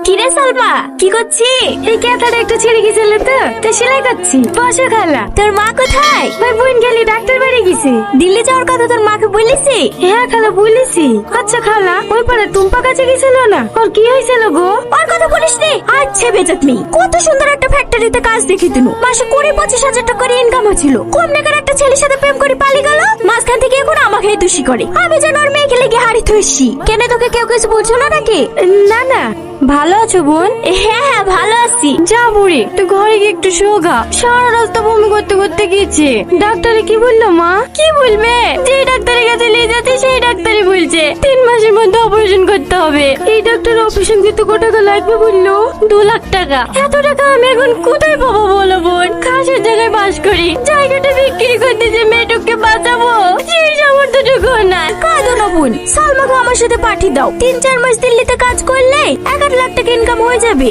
কিরে সালমা, কি করছি? এই ক্যাথাটা একটু ছিঁড়ে গেছিল তো সেলাই করছি। বসো খালা। তোর মা কোথায়? ভাই বোন গেলি ডাক্তার বাড়ি গেছে। দিল্লি যাওয়ার কথা তোর মাকে বলেছি? হ্যাঁ খালা বলেছি। আচ্ছা খালা, ওই পারে টুম্পা কাছে গেছিল না, ওর কি হয়েছিল গো? ওর কথা বলিস নি। আচ্ছা বেজাতমি, কত সুন্দর একটা ফ্যাক্টরিতে কাজ দেখি তুনু, মাসে 20-25 হাজার টাকা করে ইনকাম হচ্ছিল। কম টাকার একটা ছেলের সাথে প্রেম করে পালিয়ে গেল। মাঝখান থেকে এখন আমাকে দোষী করে। আমি যেন ওর মেয়েকে লেগে হাড়ি থইছি। কেন তোকে কেউ কিছু বলছো না নাকি? না না, ভালো আছো বোন? হ্যাঁ হ্যাঁ ভালো আছি। যা বুড়ি, তুই ঘরে গিয়ে একটু শোগা। সারা রাস্তা বমি করতে করতে গিয়েছে। ডাক্তারে কি বললো মা? কি বলবে? যে ডাক্তারের কাছে নিয়ে যাচ্ছে সেই ডাক্তারই বলছে 3 মাসের মধ্যে অপারেশন করতে হবে। এই ডাক্তার অপারেশন করতে কত টাকা লাগবে বললো? 2 লাখ টাকা। এত টাকা আমি এখন কোথায় পাবো বলো বোন? খাসের জায়গায় বাস করি, জায়গাটা বিক্রি করতে যে মেয়েটুককে বাঁচাবো সেই সামর্থ্যটুকু না। কাঁদো না বোন, সালমাকে আমার সাথে পাঠিয়ে দাও। 3-4 মাস দিল্লিতে কাজ করলে 1-8 লাখ টাকা ইনকাম হয়ে যাবে।